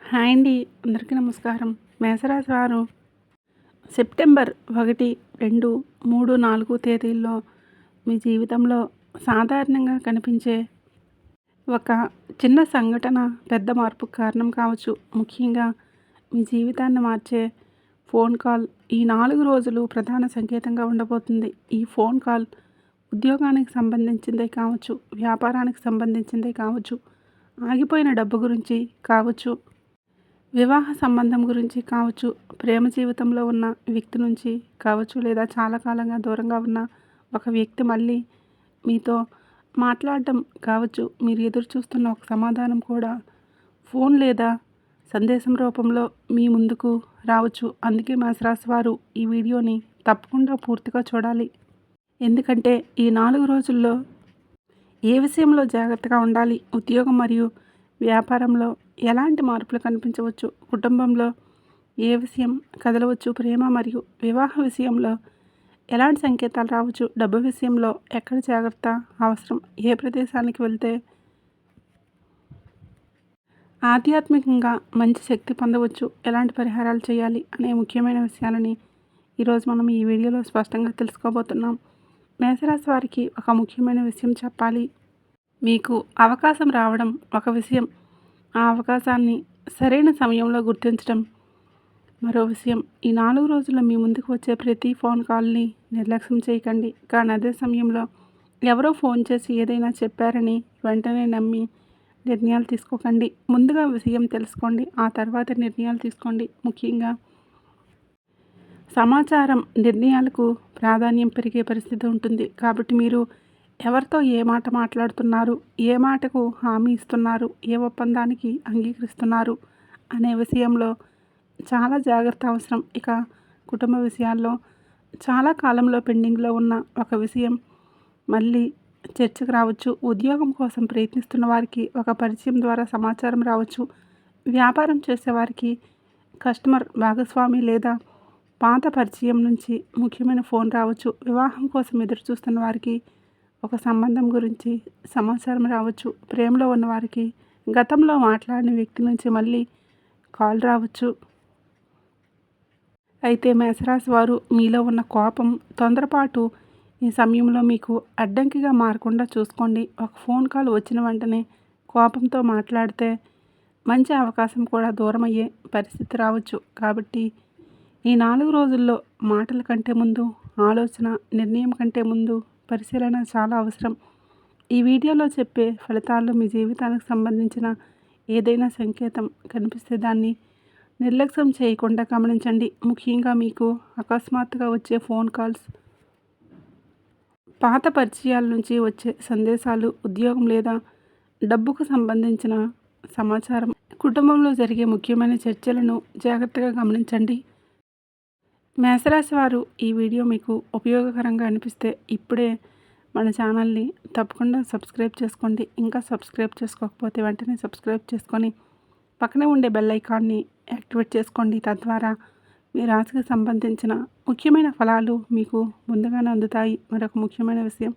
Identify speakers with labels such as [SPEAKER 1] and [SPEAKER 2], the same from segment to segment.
[SPEAKER 1] Hi అండి. అందరికీ నమస్కారం. మేషరాశి వారు సెప్టెంబర్ 1, 2, 3, 4 తేదీల్లో మీ జీవితంలో సాధారణంగా కనిపించే ఒక చిన్న సంఘటన పెద్ద మార్పుకు కారణం కావచ్చు. ముఖ్యంగా మీ జీవితాన్ని మార్చే ఫోన్ కాల్ ఈ 4 రోజులు ప్రధాన సంకేతంగా ఉండబోతుంది. ఈ ఫోన్ కాల్ ఉద్యోగానికి సంబంధించిందే కావచ్చు, వ్యాపారానికి సంబంధించిందే కావచ్చు, ఆగిపోయిన డబ్బు గురించి కావచ్చు, వివాహ సంబంధం గురించి కావచ్చు, ప్రేమ జీవితంలో ఉన్న వ్యక్తి నుంచి కావచ్చు, లేదా చాలా కాలంగా దూరంగా ఉన్న ఒక వ్యక్తి మళ్ళీ మీతో మాట్లాడడం కావచ్చు, మీరు ఎదురు చూస్తున్న ఒక సమాధానం కూడా ఫోన్ లేదా సందేశం రూపంలో మీ ముందుకు రావచ్చు. అందుకే మేషరాశి వారు ఈ వీడియోని తప్పకుండా పూర్తిగా చూడాలి. ఎందుకంటే ఈ 4 రోజుల్లో ఏ విషయంలో జాగ్రత్తగా ఉండాలి, ఉద్యోగం మరియు వ్యాపారంలో ఎలాంటి మార్పులు కనిపించవచ్చు, కుటుంబంలో ఏ విషయం కదలవచ్చు, ప్రేమ మరియు వివాహ విషయంలో ఎలాంటి సంకేతాలు రావచ్చు, డబ్బు విషయంలో ఎక్కడ జాగ్రత్త అవసరం, ఏ ప్రదేశానికి వెళ్తే ఆధ్యాత్మికంగా మంచి శక్తి పొందవచ్చు, ఎలాంటి పరిహారాలు చేయాలి అనే ముఖ్యమైన విషయాలని ఈరోజు మనం ఈ వీడియోలో స్పష్టంగా తెలుసుకోబోతున్నాం. మేషరాశి వారికి ఒక ముఖ్యమైన విషయం చెప్పాలి. మీకు అవకాశం రావడం ఒక విషయం, ఆ అవకాశాన్ని సరైన సమయంలో గుర్తించడం మరో విషయం. ఈ 4 రోజుల్లో మీ ముందుకు వచ్చే ప్రతి ఫోన్ కాల్ని నిర్లక్ష్యం చేయకండి. కానీ అదే సమయంలో ఎవరో ఫోన్ చేసి ఏదైనా చెప్పారని వెంటనే నమ్మి నిర్ణయాలు తీసుకోకండి. ముందుగా విషయం తెలుసుకోండి, ఆ తర్వాత నిర్ణయాలు తీసుకోండి. ముఖ్యంగా సమాచారం నిర్ణయాలకు ప్రాధాన్యం పెరిగే పరిస్థితి ఉంటుంది. కాబట్టి మీరు ఎవరితో ఏ మాట మాట్లాడుతున్నారు, ఏ మాటకు హామీ ఇస్తున్నారు, ఏ ఒప్పందానికి అంగీకరిస్తున్నారు అనే విషయంలో చాలా జాగ్రత్త అవసరం. ఇక కుటుంబ విషయాల్లో చాలా కాలంలో పెండింగ్లో ఉన్న ఒక విషయం మళ్ళీ చర్చకు రావచ్చు. ఉద్యోగం కోసం ప్రయత్నిస్తున్న వారికి ఒక పరిచయం ద్వారా సమాచారం రావచ్చు. వ్యాపారం చేసేవారికి కస్టమర్ భాగస్వామి లేదా పాత పరిచయం నుంచి ముఖ్యమైన ఫోన్ రావచ్చు. వివాహం కోసం ఎదురు చూస్తున్న వారికి ఒక సంబంధం గురించి సమాచారం రావచ్చు. ప్రేమలో ఉన్నవారికి గతంలో మాట్లాడిన వ్యక్తి నుంచి మళ్ళీ కాల్ రావచ్చు. అయితే మేషరాశి వారు మీలో ఉన్న కోపం, తొందరపాటు ఈ సమయంలో మీకు అడ్డంకిగా మారకుండా చూసుకోండి. ఒక ఫోన్ కాల్ వచ్చిన వెంటనే కోపంతో మాట్లాడితే మంచి అవకాశం కూడా దూరం అయ్యే పరిస్థితి రావచ్చు. కాబట్టి ఈ 4 రోజుల్లో మాటల కంటే ముందు ఆలోచన, నిర్ణయం కంటే ముందు పరిశీలన చాలా అవసరం. ఈ వీడియోలో చెప్పే ఫలితాల్లో మీ జీవితానికి సంబంధించిన ఏదైనా సంకేతం కనిపిస్తే దాన్ని నిర్లక్ష్యం చేయకుండా గమనించండి. ముఖ్యంగా మీకు అకస్మాత్తుగా వచ్చే ఫోన్ కాల్స్, పాత పరిచయాల నుంచి వచ్చే సందేశాలు, ఉద్యోగం లేదా డబ్బుకు సంబంధించిన సమాచారం, కుటుంబంలో జరిగే ముఖ్యమైన చర్చలను జాగ్రత్తగా గమనించండి. మేషరాశి వారు ఈ వీడియో మీకు ఉపయోగకరంగా అనిపిస్తే ఇప్పుడే మన ఛానల్ని తప్పకుండా సబ్స్క్రైబ్ చేసుకోండి. ఇంకా సబ్స్క్రైబ్ చేసుకోకపోతే వెంటనే సబ్స్క్రైబ్ చేసుకొని పక్కనే ఉండే బెల్ ఐకాన్ని యాక్టివేట్ చేసుకోండి. తద్వారా మీ రాశికి సంబంధించిన ముఖ్యమైన ఫలాలు మీకు ముందుగానే అందుతాయి. మరొక ముఖ్యమైన విషయం,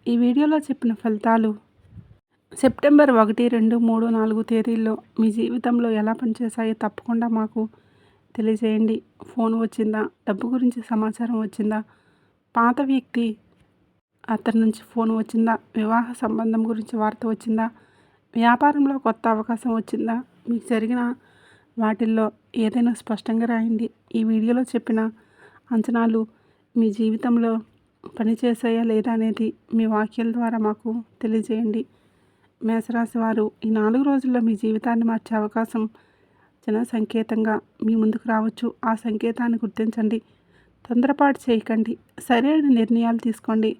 [SPEAKER 1] ఈ వీడియోలో చెప్పిన ఫలితాలు సెప్టెంబర్ 1, 2, 3, 4 తేదీల్లో మీ జీవితంలో ఎలా పనిచేశాయో తప్పకుండా మాకు తెలియజేయండి. ఫోన్ వచ్చిందా, డబ్బు గురించి సమాచారం వచ్చిందా, పాత వ్యక్తి అతని నుంచి ఫోన్ వచ్చిందా, వివాహ సంబంధం గురించి వార్త వచ్చిందా, వ్యాపారంలో కొత్త అవకాశం వచ్చిందా, మీకు జరిగిన వాటిల్లో ఏదైనా స్పష్టంగా రాయండి. ఈ వీడియోలో చెప్పిన అంచనాలు మీ జీవితంలో పనిచేసాయా లేదా అనేది మీ వాక్యాల ద్వారా మాకు తెలియజేయండి. మేషరాశి వారు ఈ 4 రోజుల్లో మీ జీవితాన్ని మార్చే అవకాశం చిన్న సంకేతంగా మీ ముందుకు రావచ్చు. ఆ సంకేతాన్ని గుర్తించండి, తొందరపాటు చేయకండి, సరైన నిర్ణయాలు తీసుకోండి.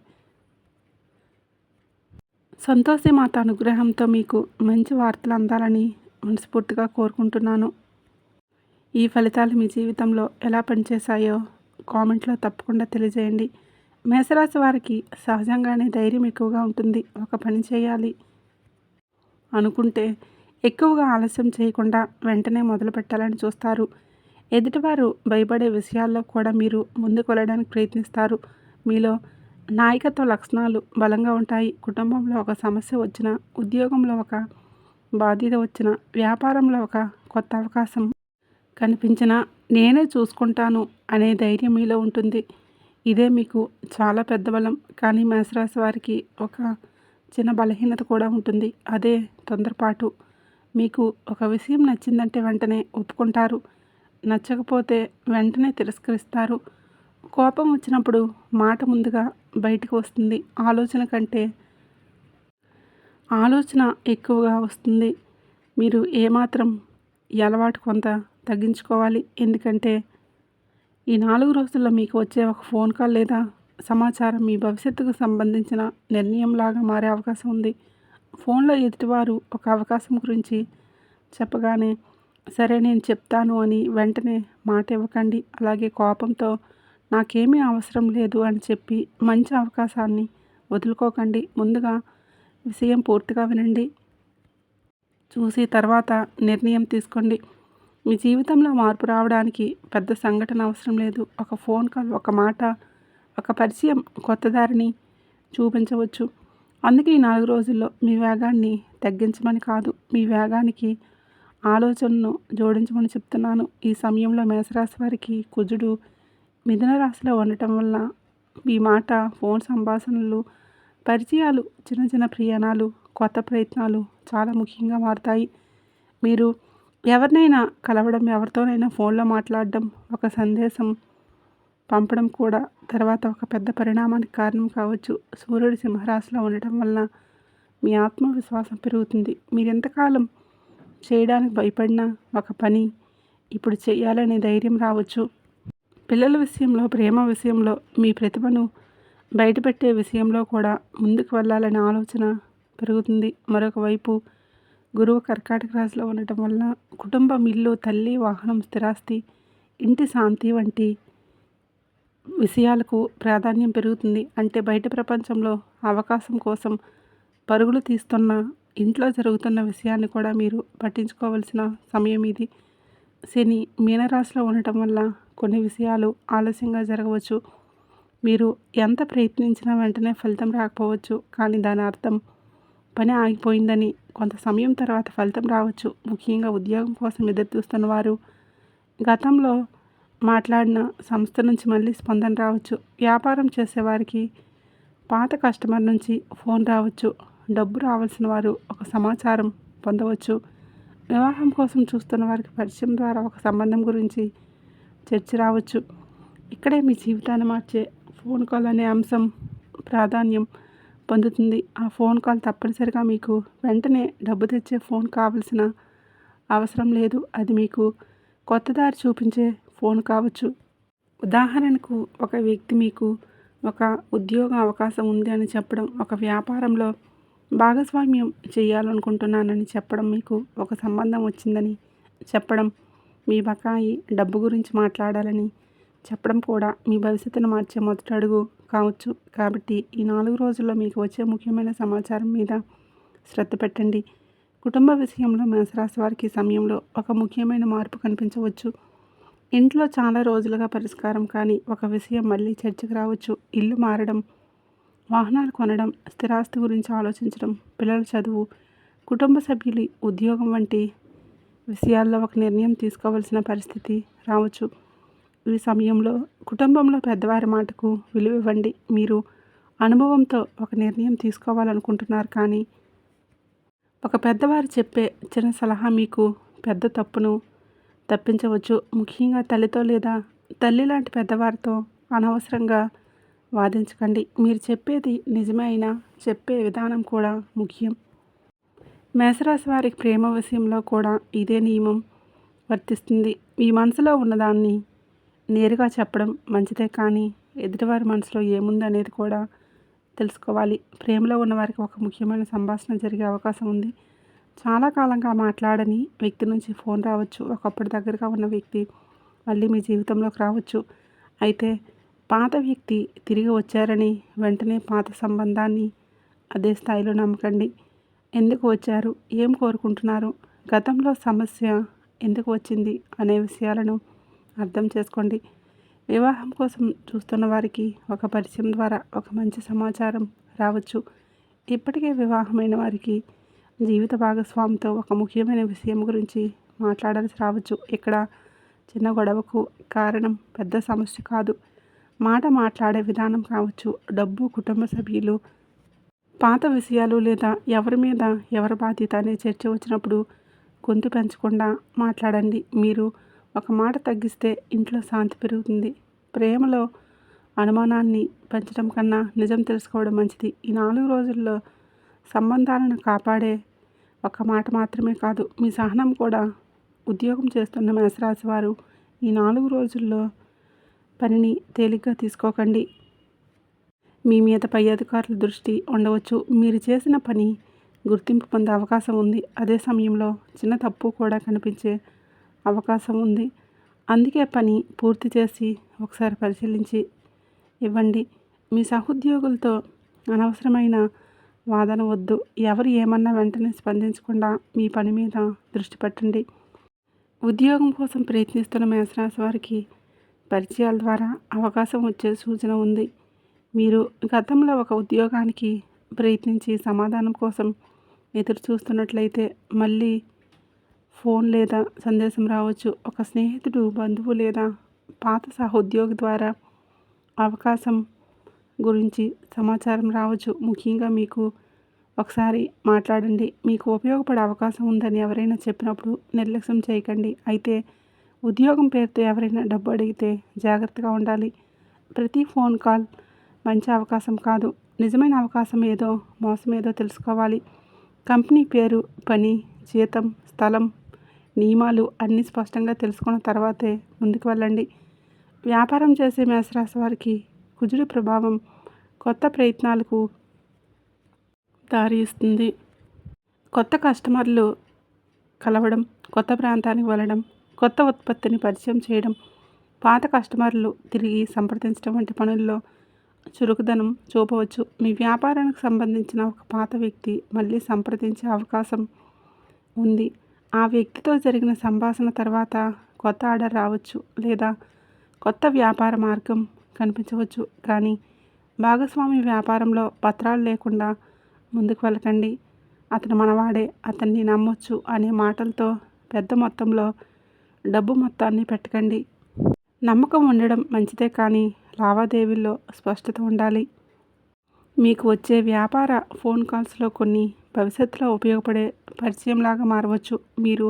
[SPEAKER 1] సంతోషి మాత అనుగ్రహంతో మీకు మంచి వార్తలు అందాలని మనస్ఫూర్తిగా కోరుకుంటున్నాను. ఈ ఫలితాలు మీ జీవితంలో ఎలా పనిచేశాయో కామెంట్లో తప్పకుండా తెలియజేయండి. మేషరాశి వారికి సహజంగానే ధైర్యం ఎక్కువగా ఉంటుంది. ఒక పని చేయాలి అనుకుంటే ఎక్కువగా ఆలస్యం చేయకుండా వెంటనే మొదలు పెట్టాలని చూస్తారు. ఎదుటివారు భయపడే విషయాల్లో కూడా మీరు ముందుకు వెళ్ళడానికి ప్రయత్నిస్తారు. మీలో నాయకత్వ లక్షణాలు బలంగా ఉంటాయి. కుటుంబంలో ఒక సమస్య వచ్చినా, ఉద్యోగంలో ఒక బాధ్యత వచ్చినా, వ్యాపారంలో ఒక కొత్త అవకాశం కనిపించినా నేనే చూసుకుంటాను అనే ధైర్యం మీలో ఉంటుంది. ఇదే మీకు చాలా పెద్ద బలం. కానీ మేషరాశి వారికి ఒక చిన్న బలహీనత కూడా ఉంటుంది. అదే తొందరపాటు. మీకు ఒక విషయం నచ్చిందంటే వెంటనే ఒప్పుకుంటారు. నచ్చకపోతే వెంటనే తిరస్కరిస్తారు. కోపం వచ్చినప్పుడు మాట ముందుగా బయటకు వస్తుంది. ఆలోచన ఎక్కువగా వస్తుంది. మీరు ఏమాత్రం ఈ అలవాటు కొంత తగ్గించుకోవాలి. ఎందుకంటే ఈ 4 రోజుల్లో మీకు వచ్చే ఒక ఫోన్ కాల్ లేదా సమాచారం మీ భవిష్యత్తుకు సంబంధించిన నిర్ణయంలాగా మారే అవకాశం ఉంది. ఫోన్లో ఎదుటివారు ఒక అవకాశం గురించి చెప్పగానే సరే నేను చెప్తాను అని వెంటనే మాట ఇవ్వకండి. అలాగే కోపంతో నాకేమీ అవసరం లేదు అని చెప్పి మంచి అవకాశాన్ని వదులుకోకండి. ముందుగా విషయం పూర్తిగా వినండి. చూసి తర్వాత నిర్ణయం తీసుకోండి. మీ జీవితంలో మార్పు రావడానికి పెద్ద సంఘటన అవసరం లేదు. ఒక ఫోన్ కాల్, ఒక మాట, ఒక పరిచయం కొత్త దారిని చూపించవచ్చు. అందుకే ఈ 4 రోజుల్లో మీ వేగాన్ని తగ్గించమని కాదు, మీ వేగానికి ఆలోచనను జోడించమని చెప్తున్నాను. ఈ సమయంలో మేషరాశి వారికి కుజుడు మిథున రాశిలో ఉండటం వల్ల మీ మాట, ఫోన్ సంభాషణలు, పరిచయాలు, చిన్న చిన్న ప్రయాణాలు, కొత్త ప్రయత్నాలు చాలా ముఖ్యంగా మారుతాయి. మీరు ఎవరినైనా కలవడం, ఎవరితోనైనా ఫోన్లో మాట్లాడడం, ఒక సందేశం పంపడం కూడా తర్వాత ఒక పెద్ద పరిణామానికి కారణం కావచ్చు. సూర్యుడు సింహరాశిలో ఉండటం వల్ల మీ ఆత్మవిశ్వాసం పెరుగుతుంది. మీరు ఎంతకాలం చేయడానికి భయపడిన ఒక పని ఇప్పుడు చేయాలనే ధైర్యం రావచ్చు. పిల్లల విషయంలో, ప్రేమ విషయంలో, మీ ప్రతిభను బయటపెట్టే విషయంలో కూడా ముందుకు వెళ్ళాలనే ఆలోచన పెరుగుతుంది. మరొక వైపు గురువు కర్కాటక రాశిలో ఉండటం వల్ల కుటుంబం, ఇల్లు, తల్లి, వాహనం, స్థిరాస్తి, ఇంటి శాంతి వంటి విషయాలకు ప్రాధాన్యం పెరుగుతుంది. అంటే బయట ప్రపంచంలో అవకాశం కోసం పరుగులు తీస్తున్న ఇంట్లో జరుగుతున్న విషయాన్ని కూడా మీరు పట్టించుకోవాల్సిన సమయం ఇది. శని మీనరాశిలో ఉండటం వల్ల కొన్ని విషయాలు ఆలస్యంగా జరగవచ్చు. మీరు ఎంత ప్రయత్నించినా వెంటనే ఫలితం రాకపోవచ్చు. కానీ దాని అర్థం పని ఆగిపోయిందని. కొంత సమయం తర్వాత ఫలితం రావచ్చు. ముఖ్యంగా ఉద్యోగం కోసం ఎదురుచూస్తున్న వారు, గతంలో మాట్లాడిన సంస్థ నుంచి మళ్ళీ స్పందన రావచ్చు. వ్యాపారం చేసేవారికి పాత కస్టమర్ నుంచి ఫోన్ రావచ్చు. డబ్బు రావాల్సిన వారు ఒక సమాచారం పొందవచ్చు. వివాహం కోసం చూస్తున్న వారికి పరిచయం ద్వారా ఒక సంబంధం గురించి చర్చ రావచ్చు. ఇక్కడే మీ జీవితాన్ని మార్చే ఫోన్ కాల్ అనే అంశం ప్రాధాన్యం పొందుతుంది. ఆ ఫోన్ కాల్ తప్పనిసరిగా మీకు వెంటనే డబ్బు తెచ్చే ఫోన్ కావాల్సిన అవసరం లేదు. అది మీకు కొత్త దారి చూపించే ఫోన్ కావచ్చు. ఉదాహరణకు ఒక వ్యక్తి మీకు ఒక ఉద్యోగ అవకాశం ఉంది అని చెప్పడం, ఒక వ్యాపారంలో భాగస్వామ్యం చేయాలనుకుంటున్నానని చెప్పడం, మీకు ఒక సంబంధం వచ్చిందని చెప్పడం, మీ బకాయి డబ్బు గురించి మాట్లాడాలని చెప్పడం కూడా మీ భవిష్యత్తును మార్చే మొదటి అడుగు కావచ్చు. కాబట్టి ఈ 4 రోజుల్లో మీకు వచ్చే ముఖ్యమైన సమాచారం మీద శ్రద్ధ పెట్టండి. కుటుంబ విషయంలో మేషరాశి వారికి సమయంలో ఒక ముఖ్యమైన మార్పు కనిపించవచ్చు. ఇంట్లో చాలా రోజులుగా పరిష్కారం కానీ ఒక విషయం మళ్ళీ చర్చకు రావచ్చు. ఇల్లు మారడం, వాహనాలు కొనడం, స్థిరాస్తి గురించి ఆలోచించడం, పిల్లల చదువు, కుటుంబ సభ్యులు ఉద్యోగం వంటి విషయాల్లో ఒక నిర్ణయం తీసుకోవాల్సిన పరిస్థితి రావచ్చు. ఈ సమయంలో కుటుంబంలో పెద్దవారి మాటకు విలువ ఇవ్వండి. మీరు అనుభవంతో ఒక నిర్ణయం తీసుకోవాలనుకుంటున్నారు, కానీ ఒక పెద్దవారు చెప్పే చిన్న సలహా మీకు పెద్ద తప్పును తప్పించవచ్చు. ముఖ్యంగా తల్లితో లేదా తల్లి లాంటి పెద్దవారితో అనవసరంగా వాదించకండి. మీరు చెప్పేది నిజమే అయినా చెప్పే విధానం కూడా ముఖ్యం. మేషరాశి వారికి ప్రేమ విషయంలో కూడా ఇదే నియమం వర్తిస్తుంది. మీ మనసులో ఉన్నదాన్ని నేరుగా చెప్పడం మంచిదే, కానీ ఎదుటివారి మనసులో ఏముంది అనేది కూడా తెలుసుకోవాలి. ప్రేమలో ఉన్నవారికి ఒక ముఖ్యమైన సంభాషణ జరిగే అవకాశం ఉంది. చాలా కాలంగా మాట్లాడని వ్యక్తి నుంచి ఫోన్ రావచ్చు. ఒకప్పుడు దగ్గరగా ఉన్న వ్యక్తి మళ్ళీ మీ జీవితంలోకి రావచ్చు. అయితే పాత వ్యక్తి తిరిగి వచ్చారని వెంటనే పాత సంబంధాన్ని అదే స్థాయిలో నమ్మకండి. ఎందుకు వచ్చారు, ఏం కోరుకుంటున్నారు, గతంలో సమస్య ఎందుకు వచ్చింది అనే విషయాలను అర్థం చేసుకోండి. వివాహం కోసం చూస్తున్న వారికి ఒక పరిచయం ద్వారా ఒక మంచి సమాచారం రావచ్చు. ఇప్పటికే వివాహమైన వారికి జీవిత భాగస్వామితో ఒక ముఖ్యమైన విషయం గురించి మాట్లాడాల్సి రావచ్చు. ఇక్కడ చిన్న గొడవకు కారణం పెద్ద సమస్య కాదు. మాట్లాడే విధానం కావచ్చు. డబ్బు, కుటుంబ సభ్యులు, పాత విషయాలు లేదా ఎవరి మీద ఎవరి బాధ్యత అనే చర్చ వచ్చినప్పుడు గొంతు పెంచకుండా మాట్లాడండి. మీరు ఒక మాట తగ్గిస్తే ఇంట్లో శాంతి పెరుగుతుంది. ప్రేమలో అనుమానాన్ని పెంచడం కన్నా నిజం తెలుసుకోవడం మంచిది. ఈ 4 రోజుల్లో సంబంధాలను కాపాడే ఒక మాట మాత్రమే కాదు, మీ సహనం కూడా. ఉద్యోగం చేస్తున్న మేషరాశి వారు ఈ 4 రోజుల్లో పనిని తేలిగ్గా తీసుకోకండి. మీ మీద పై అధికారుల దృష్టి ఉండవచ్చు. మీరు చేసిన పని గుర్తింపు పొందే అవకాశం ఉంది. అదే సమయంలో చిన్న తప్పు కూడా కనిపించే అవకాశం ఉంది. అందుకే పని పూర్తి చేసి ఒకసారి పరిశీలించి ఇవ్వండి. మీ సహోద్యోగులతో అనవసరమైన వాదన వద్దు. ఎవరు ఏమన్నా వెంటనే స్పందించకుండా మీ పని మీద దృష్టి పెట్టండి. ఉద్యోగం కోసం ప్రయత్నిస్తున్న మేషరాశి వారికి పరిచయాల ద్వారా అవకాశం వచ్చే సూచన ఉంది. మీరు గతంలో ఒక ఉద్యోగానికి ప్రయత్నించి సమాధానం కోసం ఎదురు చూస్తున్నట్లయితే మళ్ళీ ఫోన్ లేదా సందేశం రావచ్చు. ఒక స్నేహితుడు, బంధువు లేదా పాత సహోద్యోగి ద్వారా అవకాశం గురించి సమాచారం రావచ్చు. ముఖ్యంగా మీకు ఒకసారి మాట్లాడండి. మీకు ఉపయోగపడే అవకాశం ఉందని ఎవరైనా చెప్పినప్పుడు నిర్లక్ష్యం చేయకండి. అయితే ఉద్యోగం పేరుతో ఎవరైనా డబ్బు అడిగితే జాగ్రత్తగా ఉండాలి. ప్రతి ఫోన్ కాల్ మంచి అవకాశం కాదు. నిజమైన అవకాశం ఏదో, మోసం ఏదో తెలుసుకోవాలి. కంపెనీ పేరు, పని, జీతం, స్థలం, నియమాలు అన్నీ స్పష్టంగా తెలుసుకున్న తర్వాతే ముందుకు వెళ్ళండి. వ్యాపారం చేసే మేషరాశి వారికి కుజుడి ప్రభావం కొత్త ప్రయత్నాలకు దారి ఇస్తుంది. కొత్త కస్టమర్లు కలవడం, కొత్త ప్రాంతానికి వెళ్ళడం, కొత్త ఉత్పత్తిని పరిచయం చేయడం, పాత కస్టమర్లు తిరిగి సంప్రదించడం వంటి పనుల్లో చురుకుదనం చూపవచ్చు. మీ వ్యాపారానికి సంబంధించిన ఒక పాత వ్యక్తి మళ్ళీ సంప్రదించే అవకాశం ఉంది. ఆ వ్యక్తితో జరిగిన సంభాషణ తర్వాత కొత్త ఆర్డర్ రావచ్చు లేదా కొత్త వ్యాపార మార్గం కనిపించవచ్చు. కానీ భాగస్వామి వ్యాపారంలో పత్రాలు లేకుండా ముందుకు వెళ్ళకండి. అతను మనవాడే, అతన్ని నమ్మొచ్చు అనే మాటలతో పెద్ద మొత్తంలో డబ్బు మొత్తాన్ని పెట్టకండి. నమ్మకం ఉండడం మంచిదే, కానీ లావాదేవీల్లో స్పష్టత ఉండాలి. మీకు వచ్చే వ్యాపార ఫోన్ కాల్స్లో కొన్ని భవిష్యత్తులో ఉపయోగపడే పరిచయంలాగా మారవచ్చు. మీరు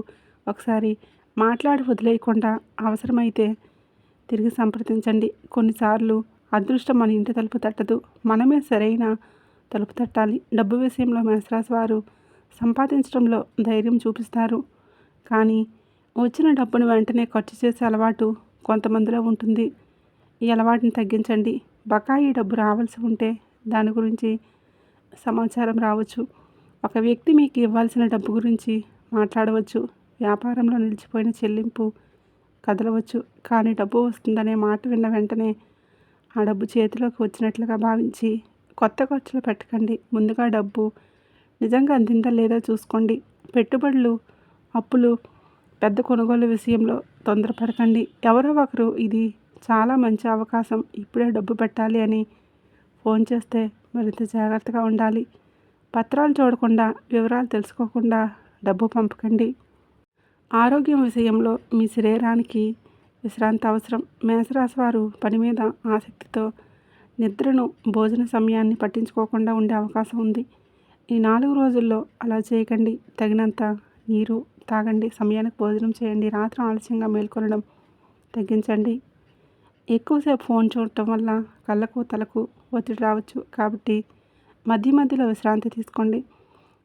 [SPEAKER 1] ఒకసారి మాట్లాడి వదిలేయకుండా అవసరమైతే తిరిగి సంప్రదించండి. కొన్నిసార్లు అదృష్టం మన ఇంటి తలుపు తట్టదు, మనమే సరైన తలుపు తట్టాలి. డబ్బు విషయంలో మేషరాశి వారు సంపాదించడంలో ధైర్యం చూపిస్తారు, కానీ వచ్చిన డబ్బును వెంటనే ఖర్చు చేసే అలవాటు కొంతమందిలో ఉంటుంది. ఈ అలవాటుని తగ్గించండి. బకాయి డబ్బు రావాల్సి ఉంటే దాని గురించి సమాచారం రావచ్చు. ఒక వ్యక్తి మీకు ఇవ్వాల్సిన డబ్బు గురించి మాట్లాడవచ్చు. వ్యాపారంలో నిలిచిపోయిన చెల్లింపు కదలవచ్చు, కానీ డబ్బు వస్తుందనే మాట విన్న వెంటనే ఆ డబ్బు చేతిలోకి వచ్చినట్లుగా భావించి కొత్త ఖర్చులు పెట్టకండి. ముందుగా డబ్బు నిజంగా అందిందా లేదా చూసుకోండి. పెట్టుబడులు, అప్పులు, పెద్ద కొనుగోలు విషయంలో తొందరపడకండి. ఎవరో ఒకరు ఇది చాలా మంచి అవకాశం, ఇప్పుడే డబ్బు పెట్టాలి అని ఫోన్ చేస్తే మరింత జాగ్రత్తగా ఉండాలి. పత్రాలు చూడకుండా, వివరాలు తెలుసుకోకుండా డబ్బు పంపకండి. ఆరోగ్యం విషయంలో మీ శరీరానికి విశ్రాంతి అవసరం. మేషరాశి వారు పని మీద ఆసక్తితో నిద్రను, భోజన సమయాన్ని పట్టించుకోకుండా ఉండే అవకాశం ఉంది. ఈ 4 రోజుల్లో అలా చేయకండి. తగినంత నీరు తాగండి, సమయానికి భోజనం చేయండి, రాత్రి ఆలస్యంగా మేల్కొనడం తగ్గించండి. ఎక్కువసేపు ఫోన్ చూడటం వల్ల కళ్ళకు, తలకు ఒత్తిడి రావచ్చు. కాబట్టి మధ్య మధ్యలో విశ్రాంతి తీసుకోండి.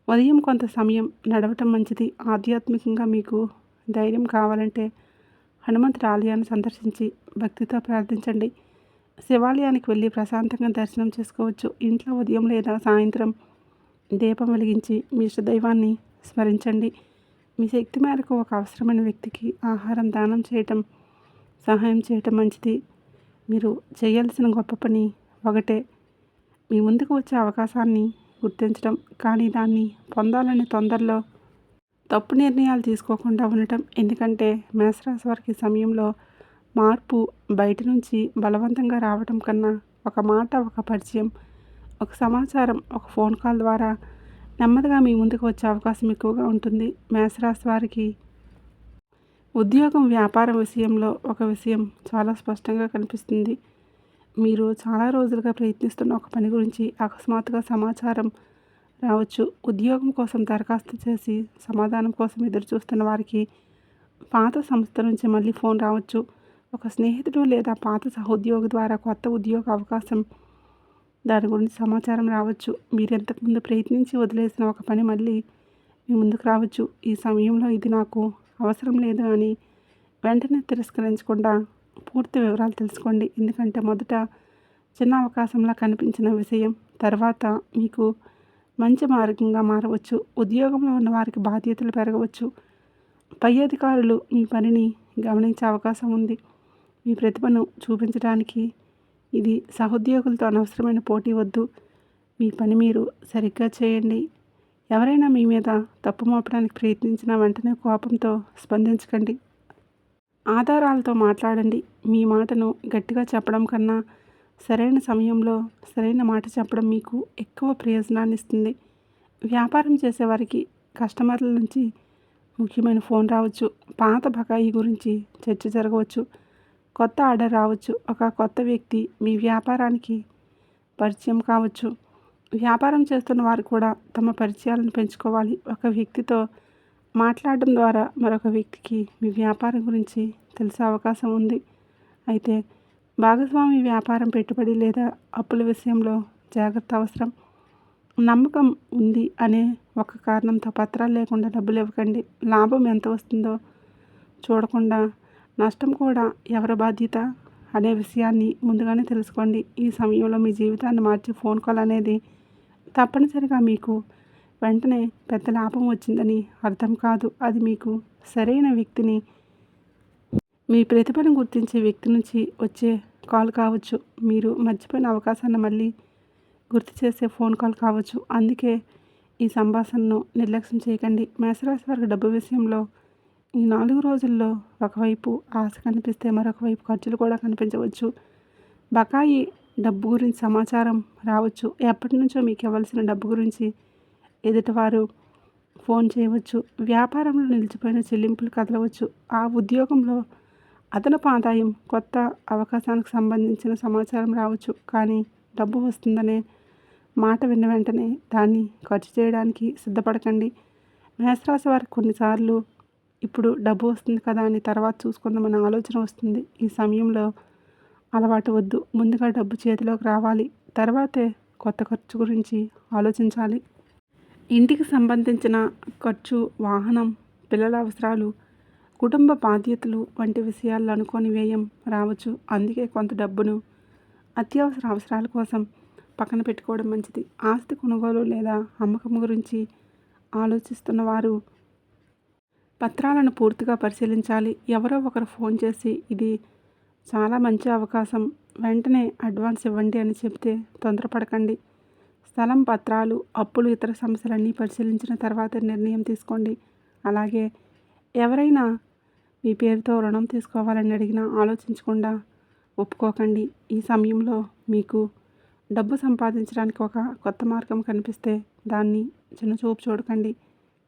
[SPEAKER 1] ఉదయం కొంత సమయం నడవటం మంచిది. ఆధ్యాత్మికంగా మీకు ధైర్యం కావాలంటే హనుమంతుడి ఆలయాన్ని సందర్శించి భక్తితో ప్రార్థించండి. శివాలయానికి వెళ్ళి ప్రశాంతంగా దర్శనం చేసుకోవచ్చు. ఇంట్లో ఉదయం లేదా సాయంత్రం దీపం వెలిగించి మీ ఇష్టదైవాన్ని స్మరించండి. మీ శక్తి మేరకు ఒక అవసరమైన వ్యక్తికి ఆహారం దానం చేయటం, సహాయం చేయటం మంచిది. మీరు చేయాల్సిన గొప్ప పని ఒకటే, మీ ముందుకు వచ్చే అవకాశాన్ని గుర్తించడం, కానీ దాన్ని పొందాలని తొందరలో తప్పు నిర్ణయాలు తీసుకోకుండా ఉండటం. ఎందుకంటే మేషరాశి వారికి సమయంలో మార్పు బయట నుంచి బలవంతంగా రావటం కన్నా ఒక మాట, ఒక పరిచయం, ఒక సమాచారం, ఒక ఫోన్ కాల్ ద్వారా నెమ్మదిగా మీ ముందుకు వచ్చే అవకాశం ఎక్కువగా ఉంటుంది. మేషరాశి వారికి ఉద్యోగం, వ్యాపారం విషయంలో ఒక విషయం చాలా స్పష్టంగా కనిపిస్తుంది. మీరు చాలా రోజులుగా ప్రయత్నిస్తున్న ఒక పని గురించి అకస్మాత్తుగా సమాచారం రావచ్చు. ఉద్యోగం కోసం దరఖాస్తు చేసి సమాధానం కోసం ఎదురుచూస్తున్న వారికి పాత సంస్థ నుంచి మళ్ళీ ఫోన్ రావచ్చు. ఒక స్నేహితుడు లేదా పాత సహోద్యోగి ద్వారా కొత్త ఉద్యోగ అవకాశం, దాని గురించి సమాచారం రావచ్చు. మీరు ఇంతకుముందు ప్రయత్నించి వదిలేసిన ఒక పని మళ్ళీ మీ ముందుకు రావచ్చు. ఈ సమయంలో ఇది నాకు అవసరం లేదు అని వెంటనే తిరస్కరించకుండా పూర్తి వివరాలు తెలుసుకోండి. ఎందుకంటే మొదట చిన్న అవకాశంలా కనిపించిన విషయం తర్వాత మీకు మంచి మార్గంగా మారవచ్చు. ఉద్యోగంలో ఉన్న వారికి బాధ్యతలు పెరగవచ్చు. పై అధికారులు మీ పనిని గమనించే అవకాశం ఉంది. మీ ప్రతిభను చూపించడానికి ఇది. సహోద్యోగులతో అనవసరమైన పోటీ వద్దు. మీ పని మీరు సరిగ్గా చేయండి. ఎవరైనా మీ మీద తప్పు మోపడానికి ప్రయత్నించినా వెంటనే కోపంతో స్పందించకండి. ఆధారాలతో మాట్లాడండి. మీ మాటను గట్టిగా చెప్పడం కన్నా సరైన సమయంలో సరైన మాట చెప్పడం మీకు ఎక్కువ ప్రయోజనాన్ని ఇస్తుంది. వ్యాపారం చేసేవారికి కస్టమర్ల నుంచి ముఖ్యమైన ఫోన్ రావచ్చు. పాత బకాయి గురించి చర్చ జరగవచ్చు. కొత్త ఆర్డర్ రావచ్చు. ఒక కొత్త వ్యక్తి మీ వ్యాపారానికి పరిచయం కావచ్చు. వ్యాపారం చేస్తున్న వారు కూడా తమ పరిచయాలను పెంచుకోవాలి. ఒక వ్యక్తితో మాట్లాడడం ద్వారా మరొక వ్యక్తికి మీ వ్యాపారం గురించి తెలిసే అవకాశం ఉంది. అయితే భాగస్వామి వ్యాపారం, పెట్టుబడి లేదా అప్పుల విషయంలో జాగ్రత్త అవసరం. నమ్మకం ఉంది అనే ఒక కారణంతో పత్రాలు లేకుండా డబ్బులు ఇవ్వకండి. లాభం ఎంత వస్తుందో చూడకుండా నష్టం కూడా ఎవరి బాధ్యత అనే విషయాన్ని ముందుగానే తెలుసుకోండి. ఈ సమయంలో మీ జీవితాన్ని మార్చే ఫోన్ కాల్ అనేది తప్పనిసరిగా మీకు వెంటనే పెద్ద లాభం వచ్చిందని అర్థం కాదు. అది మీకు సరైన వ్యక్తిని, మీ ప్రతిభను గుర్తించే వ్యక్తి నుంచి వచ్చే కాల్ కావచ్చు. మీరు మర్చిపోయిన అవకాశాన్ని మళ్ళీ గుర్తు చేసే ఫోన్ కాల్ కావచ్చు. అందుకే ఈ సంభాషణను నిర్లక్ష్యం చేయకండి. మేషరాశి వారికి డబ్బు విషయంలో ఈ 4 రోజుల్లో ఒకవైపు ఆశ కనిపిస్తే మరొక వైపు ఖర్చులు కూడా కనిపించవచ్చు. బకాయి డబ్బు గురించి సమాచారం రావచ్చు. ఎప్పటి నుంచో మీకు ఇవ్వాల్సిన డబ్బు గురించి ఎదుటివారు ఫోన్ చేయవచ్చు. వ్యాపారంలో నిలిచిపోయిన చెల్లింపులు కదలవచ్చు. ఆ ఉద్యోగంలో అదనపు ఆదాయం, కొత్త అవకాశానికి సంబంధించిన సమాచారం రావచ్చు. కానీ డబ్బు వస్తుందనే మాట విన్న వెంటనే దాన్ని ఖర్చు చేయడానికి సిద్ధపడకండి. మేషరాశి వారికి కొన్నిసార్లు ఇప్పుడు డబ్బు వస్తుంది కదా అని తర్వాత చూసుకుందామన్న ఆలోచన వస్తుంది. ఈ సమయంలో అలవాటు వద్దు. ముందుగా డబ్బు చేతిలోకి రావాలి. తర్వాతే కొత్త ఖర్చు గురించి ఆలోచించాలి. ఇంటికి సంబంధించిన ఖర్చు, వాహనం, పిల్లల అవసరాలు, కుటుంబ బాధ్యతలు వంటి విషయాల్లో అనుకోని వ్యయం రావచ్చు. అందుకే కొంత డబ్బును అత్యవసర అవసరాల కోసం పక్కన పెట్టుకోవడం మంచిది. ఆస్తి కొనుగోలు లేదా అమ్మకం గురించి ఆలోచిస్తున్న వారు పత్రాలను పూర్తిగా పరిశీలించాలి. ఎవరో ఒకరు ఫోన్ చేసి ఇది చాలా మంచి అవకాశం, వెంటనే అడ్వాన్స్ ఇవ్వండి అని చెబితే తొందరపడకండి. స్థలం, పత్రాలు, అప్పులు, ఇతర సమస్యలన్నీ పరిశీలించిన తర్వాత నిర్ణయం తీసుకోండి. అలాగే ఎవరైనా మీ పేరుతో రుణం తీసుకోవాలని అడిగినా ఆలోచించకుండా ఒప్పుకోకండి. ఈ సమయంలో మీకు డబ్బు సంపాదించడానికి ఒక కొత్త మార్గం కనిపిస్తే దాన్ని చిన్నచూపు చూడకండి.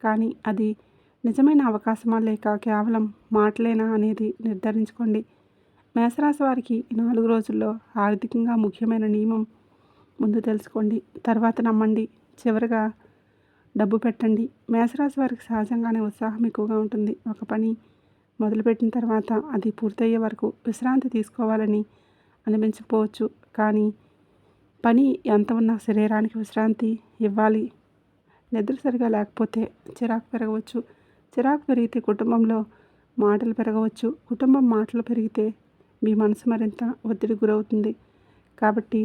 [SPEAKER 1] కానీ అది నిజమైన అవకాశమా లేక కేవలం మాటలేనా అనేది నిర్ధారించుకోండి. మేషరాశి వారికి ఈ 4 రోజుల్లో ఆర్థికంగా ముఖ్యమైన నియమం ముందు తెలుసుకోండి, తర్వాత నమ్మండి, చివరిగా డబ్బు పెట్టండి. మేషరాశి వారికి సహజంగానే ఉత్సాహం ఎక్కువగా ఉంటుంది. ఒక పని మొదలుపెట్టిన తర్వాత అది పూర్తయ్యే వరకు విశ్రాంతి తీసుకోవాలని అనిపించకపోవచ్చు. కానీ పని ఎంత ఉన్నా శరీరానికి విశ్రాంతి ఇవ్వాలి. నిద్ర సరిగా లేకపోతే చిరాకు పెరగవచ్చు. చిరాకు పెరిగితే కుటుంబంలో మాటలు పెరగవచ్చు. కుటుంబం మాటలు పెరిగితే మీ మనసు మరింత ఒత్తిడి గురవుతుంది. కాబట్టి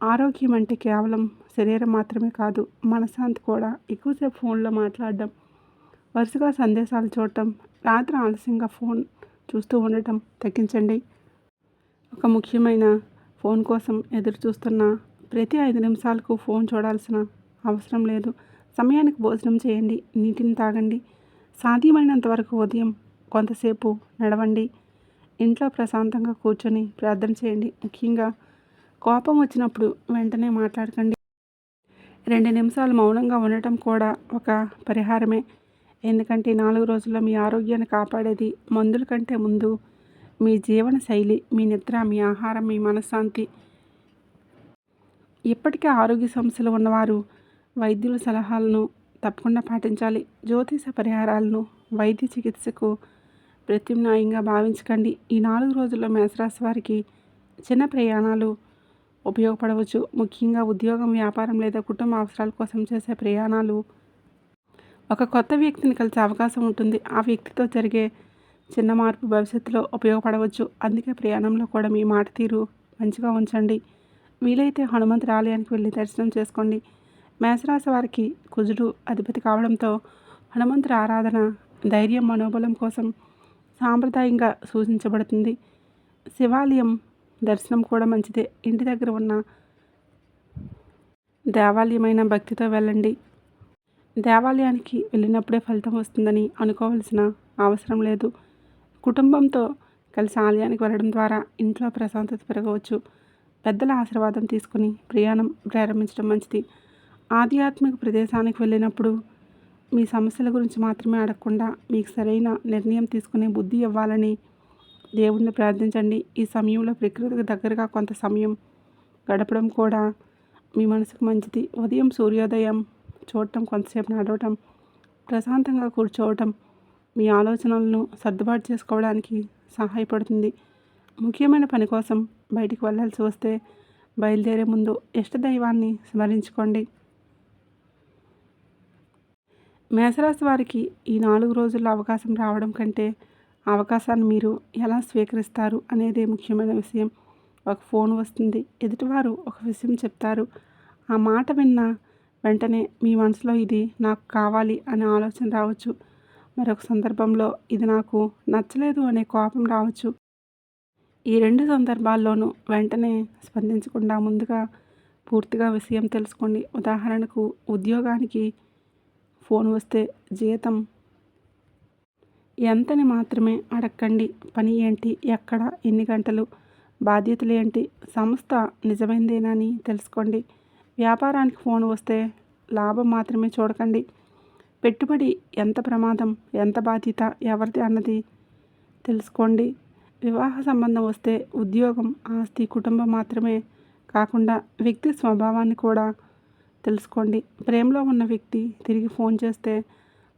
[SPEAKER 1] ఆరోగ్యం అంటే కేవలం శరీరం మాత్రమే కాదు, మనశ్శాంతి కూడా. ఎక్కువసేపు ఫోన్లో మాట్లాడడం, వరుసగా సందేశాలు చూడటం, రాత్రి ఆలస్యంగా ఫోన్ చూస్తూ ఉండటం తగ్గించండి. ఒక ముఖ్యమైన ఫోన్ కోసం ఎదురు చూస్తున్న ప్రతి 5 నిమిషాలకు ఫోన్ చూడాల్సిన అవసరం లేదు. సమయానికి భోజనం చేయండి, నీటిని తాగండి, సాధ్యమైనంత వరకు ఉదయం కొంతసేపు నడవండి. ఇంట్లో ప్రశాంతంగా కూర్చొని ప్రార్థన చేయండి. ముఖ్యంగా కోపం వచ్చినప్పుడు వెంటనే మాట్లాడకండి. 2 నిమిషాలు మౌనంగా ఉండటం కూడా ఒక పరిహారమే. ఎందుకంటే 4 రోజుల్లో మీ ఆరోగ్యాన్ని కాపాడేది మందుల కంటే ముందు మీ జీవన శైలి, మీ నిద్ర, మీ ఆహారం, మీ మనశ్శాంతి. ఇప్పటికే ఆరోగ్య సమస్యలు ఉన్నవారు వైద్యుల సలహాలను తప్పకుండా పాటించాలి. జ్యోతిష పరిహారాలను వైద్య చికిత్సకు ప్రత్యామ్నాయంగా భావించకండి. ఈ 4 రోజుల్లో మేషరాశి వారికి చిన్న ప్రయాణాలు ఉపయోగపడవచ్చు. ముఖ్యంగా ఉద్యోగం, వ్యాపారం లేదా కుటుంబ అవసరాల కోసం చేసే ప్రయాణాలు ఒక కొత్త వ్యక్తిని కలిసే అవకాశం ఉంటుంది. ఆ వ్యక్తితో జరిగే చిన్న మార్పు భవిష్యత్తులో ఉపయోగపడవచ్చు. అందుకే ప్రయాణంలో కూడా మీ మాట తీరు మంచిగా ఉంచండి. వీలైతే హనుమంతుడి ఆలయానికి వెళ్ళి దర్శనం చేసుకోండి. మేషరాశి వారికి కుజుడు అధిపతి కావడంతో హనుమంతుడి ఆరాధన ధైర్యం, మనోబలం కోసం సాంప్రదాయంగా సూచించబడుతుంది. శివాలయం దర్శనం కూడా మంచిదే. ఇంటి దగ్గర ఉన్న దేవాలయమైన భక్తితో వెళ్ళండి. దేవాలయానికి వెళ్ళినప్పుడే ఫలితం వస్తుందని అనుకోవాల్సిన అవసరం లేదు. కుటుంబంతో కలిసి ఆలయానికి వెళ్ళడం ద్వారా ఇంట్లో ప్రశాంతత పెరగవచ్చు. పెద్దల ఆశీర్వాదం తీసుకుని ప్రయాణం ప్రారంభించడం మంచిది. ఆధ్యాత్మిక ప్రదేశానికి వెళ్ళినప్పుడు మీ సమస్యల గురించి మాత్రమే అడగకుండా మీకు సరైన నిర్ణయం తీసుకునే బుద్ధి ఇవ్వాలని దేవుడిని ప్రార్థించండి. ఈ సమయంలో ప్రకృతికి దగ్గరగా కొంత సమయం గడపడం కూడా మీ మనసుకు మంచిది. ఉదయం సూర్యోదయం చూడటం, కొంతసేపు నడవటం, ప్రశాంతంగా కూర్చోవటం మీ ఆలోచనలను సర్దుబాటు చేసుకోవడానికి సహాయపడుతుంది. ముఖ్యమైన పని కోసం బయటికి వెళ్ళాల్సి వస్తే బయలుదేరే ముందు ఇష్టదైవాన్ని స్మరించుకోండి. మేషరాశి వారికి ఈ 4 రోజుల్లో అవకాశం రావడం కంటే అవకాశాన్ని మీరు ఎలా స్వీకరిస్తారు అనేదే ముఖ్యమైన విషయం. ఒక ఫోన్ వస్తుంది, ఎదుటివారు ఒక విషయం చెప్తారు. ఆ మాట విన్న వెంటనే మీ మనసులో ఇది నాకు కావాలి అనే ఆలోచన రావచ్చు. మరొక సందర్భంలో ఇది నాకు నచ్చలేదు అనే కోపం రావచ్చు. ఈ 2 సందర్భాల్లోనూ వెంటనే స్పందించకుండా ముందుగా పూర్తిగా విషయం తెలుసుకోండి. ఉదాహరణకు ఉద్యోగానికి ఫోన్ వస్తే జీతం ఎంతని మాత్రమే అడగండి. పని ఏంటి, ఎక్కడ, ఎన్ని గంటలు, బాధ్యతలు ఏంటి, సంస్థ నిజమైందేనా అని తెలుసుకోండి. వ్యాపారానికి ఫోన్ వస్తే లాభం మాత్రమే చూడకండి. పెట్టుబడి ఎంత ప్రమాదం, ఎంత బాధ్యత, ఎవరిది అన్నది తెలుసుకోండి. వివాహ సంబంధం వస్తే ఉద్యోగం, ఆస్తి, కుటుంబం మాత్రమే కాకుండా వ్యక్తి స్వభావాన్ని కూడా తెలుసుకోండి. ప్రేమలో ఉన్న వ్యక్తి తిరిగి ఫోన్ చేస్తే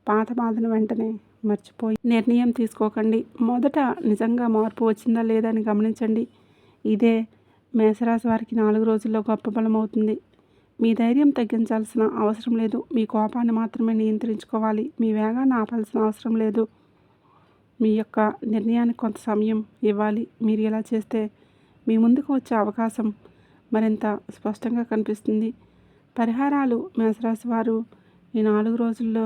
[SPEAKER 1] పాత బాధను వెంటనే మర్చిపోయి నిర్ణయం తీసుకోకండి. మొదట నిజంగా మార్పు వచ్చిందా లేదా అని గమనించండి. ఇదే మేషరాశి వారికి 4 రోజుల్లో గొప్ప బలం అవుతుంది. మీ ధైర్యం తగ్గించాల్సిన అవసరం లేదు. మీ కోపాన్ని మాత్రమే నియంత్రించుకోవాలి. మీ వేగాన్ని ఆపాల్సిన అవసరం లేదు. మీ యొక్క నిర్ణయానికి కొంత సమయం ఇవ్వాలి. మీరు ఇలా చేస్తే మీ ముందుకు వచ్చే అవకాశం మరింత స్పష్టంగా కనిపిస్తుంది. పరిహారాలు మేషరాశి వారు ఈ 4 రోజుల్లో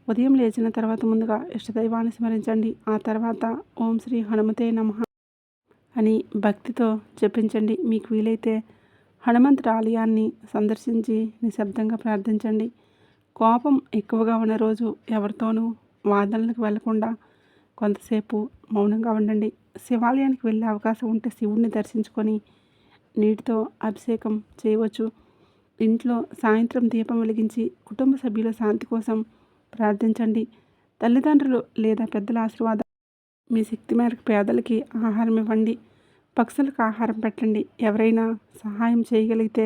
[SPEAKER 1] ఉదయం లేచిన తర్వాత ముందుగా ఇష్టదైవాన్ని స్మరించండి. ఆ తర్వాత ఓం శ్రీ హనుమతే నమః అని భక్తితో జపించండి. మీకు వీలైతే హనుమంతుడి ఆలయాన్ని సందర్శించి నిశ్శబ్దంగా ప్రార్థించండి. కోపం ఎక్కువగా ఉన్న రోజు ఎవరితోనూ వాదనలకు వెళ్లకుండా కొంతసేపు మౌనంగా ఉండండి. శివాలయానికి వెళ్ళే అవకాశం ఉంటే శివుడిని దర్శించుకొని నీటితో అభిషేకం చేయవచ్చు. ఇంట్లో సాయంత్రం దీపం వెలిగించి కుటుంబ సభ్యుల శాంతి కోసం ప్రార్థించండి. తల్లిదండ్రులు లేదా పెద్దల ఆశీర్వాదం మీ శక్తి మేరకు పేదలకి ఆహారం ఇవ్వండి. పక్షులకు ఆహారం పెట్టండి. ఎవరైనా సహాయం చేయగలిగితే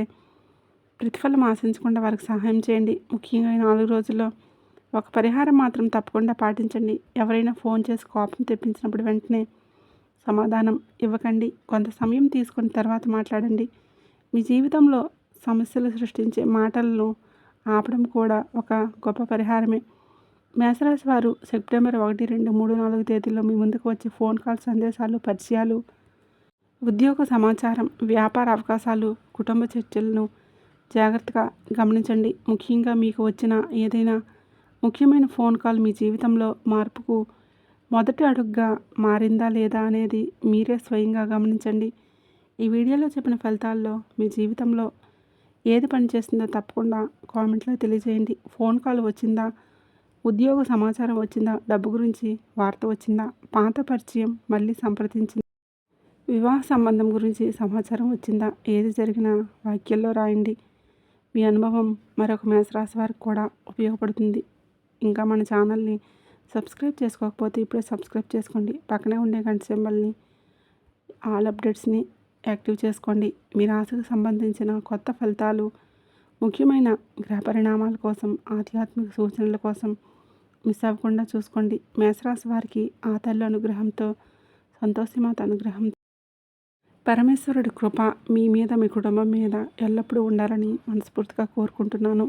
[SPEAKER 1] ప్రతిఫలం ఆశించకుండా వారికి సహాయం చేయండి. ముఖ్యంగా ఈ 4 రోజుల్లో ఒక పరిహారం మాత్రం తప్పకుండా పాటించండి. ఎవరైనా ఫోన్ చేసి కోపం తెప్పించినప్పుడు వెంటనే సమాధానం ఇవ్వకండి. కొంత సమయం తీసుకుని తర్వాత మాట్లాడండి. మీ జీవితంలో సమస్యలు సృష్టించే మాటలను ఆపడం కూడా ఒక గొప్ప పరిహారమే. మేషరాశి వారు సెప్టెంబర్ 1, 2, 3, 4 తేదీల్లో మీ ముందుకు వచ్చే ఫోన్ కాల్, సందేశాలు, పరిచయాలు, ఉద్యోగ సమాచారం, వ్యాపార అవకాశాలు, కుటుంబ చర్చలను జాగ్రత్తగా గమనించండి. ముఖ్యంగా మీకు వచ్చిన ఏదైనా ముఖ్యమైన ఫోన్ కాల్ మీ జీవితంలో మార్పుకు మొదటి అడుగుగా మారిందా లేదా అనేది మీరే స్వయంగా గమనించండి. ఈ వీడియోలో చెప్పిన ఫలితాల్లో మీ జీవితంలో ఏది పనిచేస్తుందో తప్పకుండా కామెంట్లో తెలియజేయండి. ఫోన్ కాల్ వచ్చిందా, ఉద్యోగ సమాచారం వచ్చిందా, డబ్బు గురించి వార్త వచ్చిందా, పాత పరిచయం మళ్ళీ సంప్రదించిందా, వివాహ సంబంధం గురించి సమాచారం వచ్చిందా, ఏది జరిగినా వాక్యాల్లో రాయండి. మీ అనుభవం మరొక మేషరాశి వారికి కూడా ఉపయోగపడుతుంది. ఇంకా మన ఛానల్ని సబ్స్క్రైబ్ చేసుకోకపోతే ఇప్పుడే సబ్స్క్రైబ్ చేసుకోండి. పక్కనే ఉండే గంట సింబల్ని ఆల్ అప్డేట్స్ని యాక్టివ్ చేసుకోండి. మీ రాశికి సంబంధించిన కొత్త ఫలితాలు, ముఖ్యమైన గ్రహ పరిణామాల కోసం, ఆధ్యాత్మిక సూచనల కోసం మిస్ అవ్వకుండా చూసుకోండి. మేషరాశి వారికి ఆ తల్లి అనుగ్రహంతో, సంతోషిమాత అనుగ్రహం, పరమేశ్వరుడి కృప మీ మీద, మీ కుటుంబం మీద ఎల్లప్పుడూ ఉండాలని మనస్ఫూర్తిగా కోరుకుంటున్నాను.